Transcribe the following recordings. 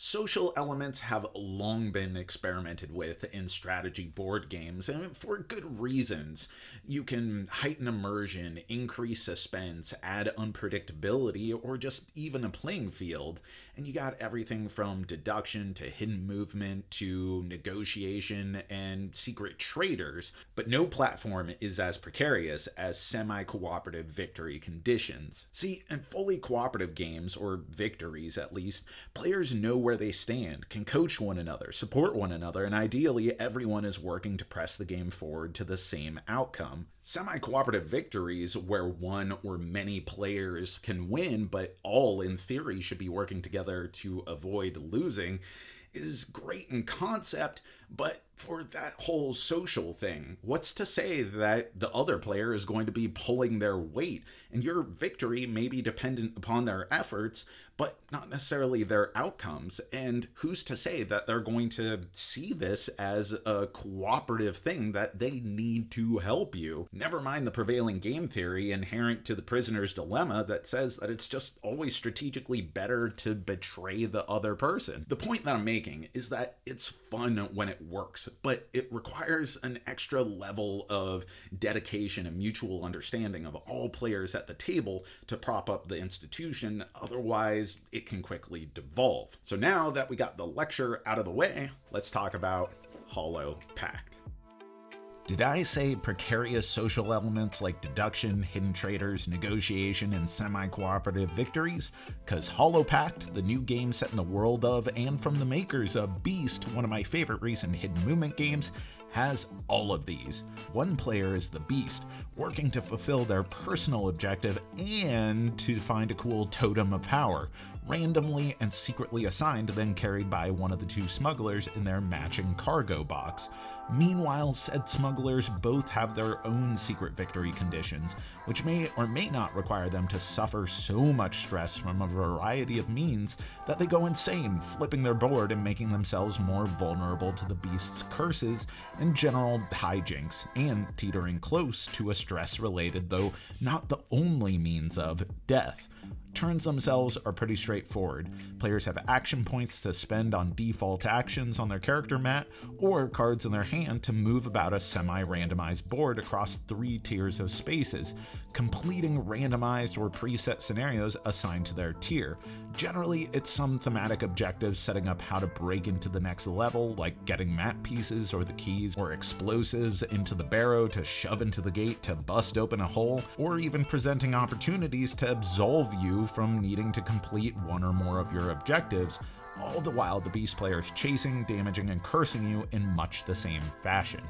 Social elements have long been experimented with in strategy board games, and for good reasons. You can heighten immersion, increase suspense, add unpredictability, or just even a playing field. And you got everything from deduction to hidden movement to negotiation and secret traders, but no platform is as precarious as semi-cooperative victory conditions. See, in fully cooperative games, or victories at least, players know where they stand, can coach one another, support one another, and ideally everyone is working to press the game forward to the same outcome. Semi-cooperative victories, where one or many players can win, but all in theory should be working together to avoid losing, is great in concept, but for that whole social thing, what's to say that the other player is going to be pulling their weight, and your victory may be dependent upon their efforts, but not necessarily their outcomes, and who's to say that they're going to see this as a cooperative thing that they need to help you? Never mind the prevailing game theory inherent to the prisoner's dilemma that says that it's just always strategically better to betray the other person. The point that I'm making is that it's fun when it works, but it requires an extra level of dedication and mutual understanding of all players at the table to prop up the institution. Otherwise, it can quickly devolve. So now that we got the lecture out of the way, let's talk about Hollow Pact. Did I say precarious social elements like deduction, hidden traders, negotiation, and semi-cooperative victories? Cause Hollow Pact, the new game set in the world of and from the makers of Beast, one of my favorite recent hidden movement games, has all of these. One player is the Beast, working to fulfill their personal objective and to find a cool totem of power, randomly and secretly assigned, then carried by one of the two smugglers in their matching cargo box. Meanwhile, said smugglers both have their own secret victory conditions, which may or may not require them to suffer so much stress from a variety of means that they go insane, flipping their board and making themselves more vulnerable to the beast's curses and general hijinks, and teetering close to a stress-related, though not the only means of, death. Turns themselves are pretty straightforward. Players have action points to spend on default actions on their character mat, or cards in their hand to move about a semi-randomized board across 3 tiers of spaces, completing randomized or preset scenarios assigned to their tier. Generally, it's some thematic objective setting up how to break into the next level, like getting map pieces or the keys or explosives into the barrow to shove into the gate to bust open a hole, or even presenting opportunities to absolve you from needing to complete one or more of your objectives, all the while the beast player is chasing, damaging, and cursing you in much the same fashion.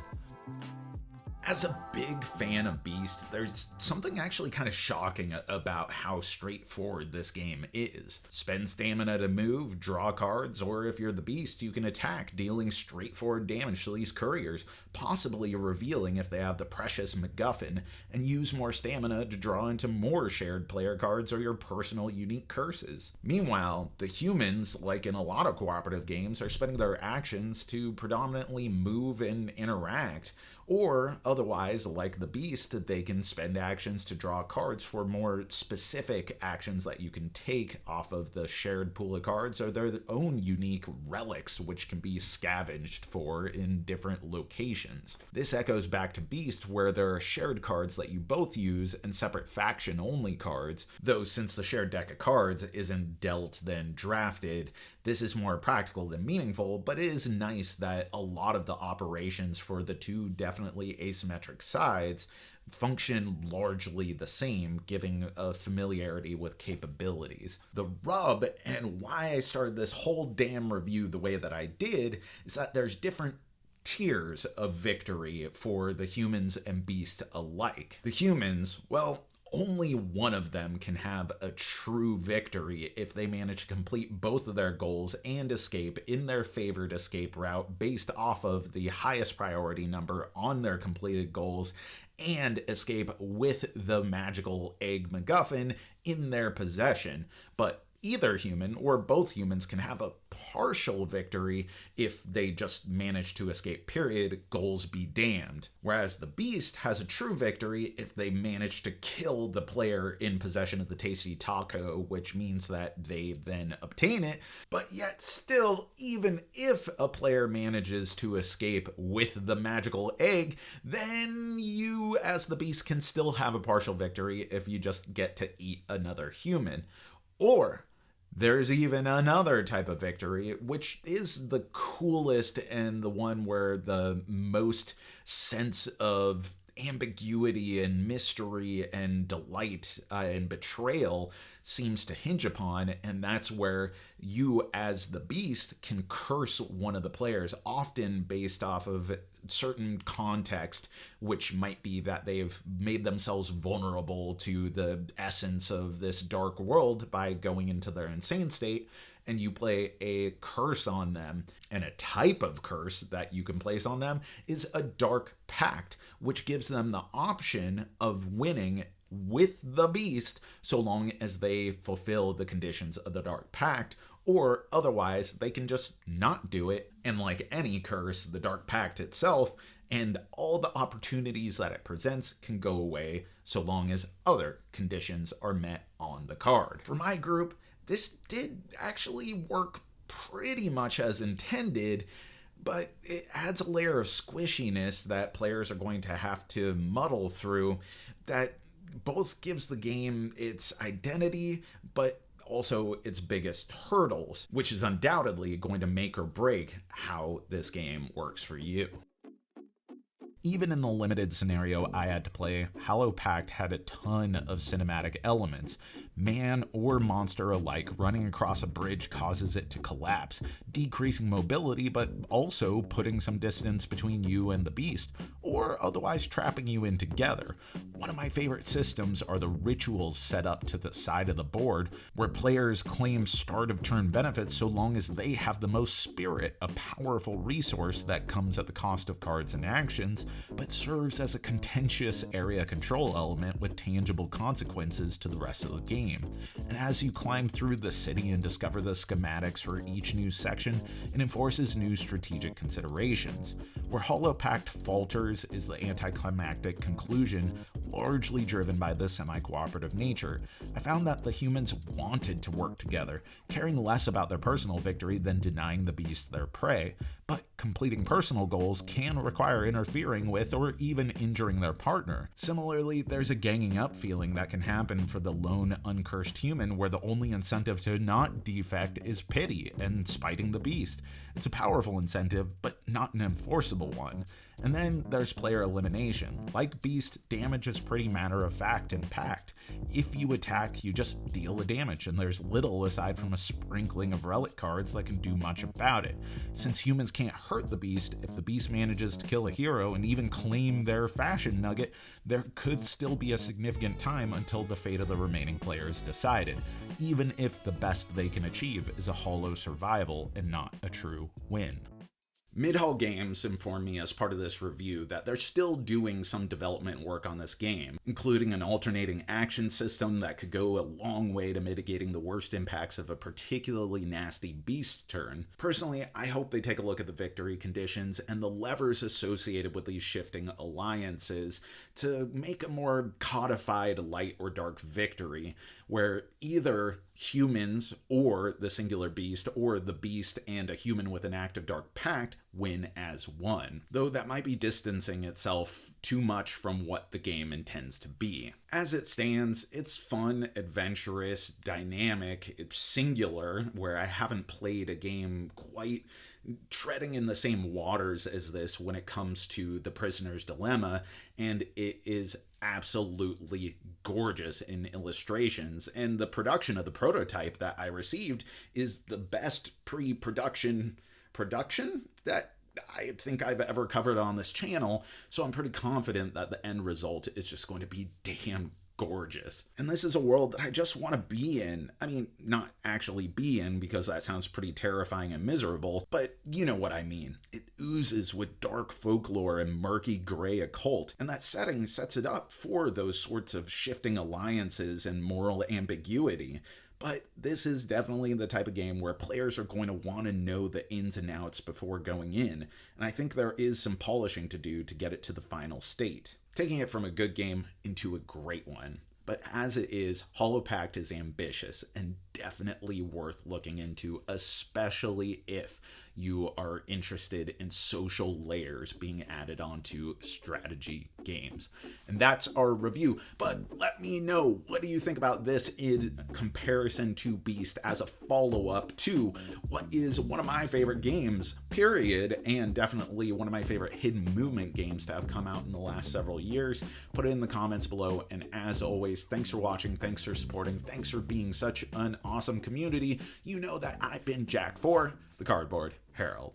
As a big fan of Beast, there's something actually kind of shocking about how straightforward this game is. Spend stamina to move, draw cards, or if you're the Beast, you can attack, dealing straightforward damage to these couriers, possibly revealing if they have the precious MacGuffin, and use more stamina to draw into more shared player cards or your personal unique curses. Meanwhile, the humans, like in a lot of cooperative games, are spending their actions to predominantly move and interact, or otherwise, like the Beast, they can spend actions to draw cards for more specific actions that you can take off of the shared pool of cards, or their own unique relics which can be scavenged for in different locations. This echoes back to Beast, where there are shared cards that you both use and separate faction-only cards, though since the shared deck of cards isn't dealt then drafted, this is more practical than meaningful, but it is nice that a lot of the operations for the two definitely asymmetric sides function largely the same, giving a familiarity with capabilities. The rub, and why I started this whole damn review the way that I did, is that there's different tiers of victory for the humans and Beast alike. The humans, well, only one of them can have a true victory if they manage to complete both of their goals and escape in their favored escape route based off of the highest priority number on their completed goals, and escape with the magical egg MacGuffin in their possession. But either human or both humans can have a partial victory if they just manage to escape, period, goals be damned. Whereas the beast has a true victory if they manage to kill the player in possession of the tasty taco, which means that they then obtain it. But yet still, even if a player manages to escape with the magical egg, then you as the beast can still have a partial victory if you just get to eat another human. Or there's even another type of victory, which is the coolest and the one where the most sense of ambiguity and mystery and delight and betrayal seems to hinge upon, and that's where you as the beast can curse one of the players, often based off of certain context, which might be that they've made themselves vulnerable to the essence of this dark world by going into their insane state, and you play a curse on them. And a type of curse that you can place on them is a dark pact, which gives them the option of winning with the beast so long as they fulfill the conditions of the dark pact, or otherwise they can just not do it. And like any curse, the dark pact itself and all the opportunities that it presents can go away so long as other conditions are met on the card. For my group, this did actually work pretty much as intended, but it adds a layer of squishiness that players are going to have to muddle through that both gives the game its identity, but also its biggest hurdles, which is undoubtedly going to make or break how this game works for you. Even in the limited scenario I had to play, Hollow Pact had a ton of cinematic elements. Man or monster alike running across a bridge causes it to collapse, decreasing mobility but also putting some distance between you and the beast, or otherwise trapping you in together. One of my favorite systems are the rituals set up to the side of the board, where players claim start of turn benefits so long as they have the most spirit, a powerful resource that comes at the cost of cards and actions, but serves as a contentious area control element with tangible consequences to the rest of the game. And as you climb through the city and discover the schematics for each new section, it enforces new strategic considerations. Where Hollow Pact falters is the anticlimactic conclusion, largely driven by the semi-cooperative nature. I found that the humans wanted to work together, caring less about their personal victory than denying the beasts their prey, but completing personal goals can require interfering with or even injuring their partner. Similarly, there's a ganging up feeling that can happen for the lone uncursed human, where the only incentive to not defect is pity and spiting the beast. It's a powerful incentive, but not an enforceable one. And then there's player elimination. Like Beast, damage is pretty matter of fact in Pact. If you attack, you just deal the damage, and there's little aside from a sprinkling of relic cards that can do much about it. Since humans can't hurt the beast, if the beast manages to kill a hero and even claim their fashion nugget, there could still be a significant time until the fate of the remaining player is decided, even if the best they can achieve is a hollow survival and not a true win. Midhall Games informed me as part of this review that they're still doing some development work on this game, including an alternating action system that could go a long way to mitigating the worst impacts of a particularly nasty beast turn. Personally, I hope they take a look at the victory conditions and the levers associated with these shifting alliances to make a more codified light or dark victory, where either humans or the singular beast or the beast and a human with an active dark pact win as one, though that might be distancing itself too much from what the game intends to be. As it stands, it's fun, adventurous, dynamic, it's singular, where I haven't played a game quite treading in the same waters as this when it comes to the prisoner's dilemma, and it is absolutely gorgeous in illustrations, and the production of the prototype that I received is the best pre-production that I think I've ever covered on this channel, so I'm pretty confident that the end result is just going to be damn gorgeous. And this is a world that I just want to be in. I mean, not actually be in, because that sounds pretty terrifying and miserable, but you know what I mean. It oozes with dark folklore and murky gray occult, and that setting sets it up for those sorts of shifting alliances and moral ambiguity. But this is definitely the type of game where players are going to want to know the ins and outs before going in, and I think there is some polishing to do to get it to the final state, taking it from a good game into a great one. But as it is, Pact is ambitious and definitely worth looking into, especially if you are interested in social layers being added onto strategy games. And that's our review. But let me know, what do you think about this in comparison to Beast as a follow-up to what is one of my favorite games, period, and definitely one of my favorite hidden movement games to have come out in the last several years? Put it in the comments below, and as always, thanks for watching, thanks for supporting, thanks for being such an awesome community. You know that I've been Jack for the Cardboard Herald.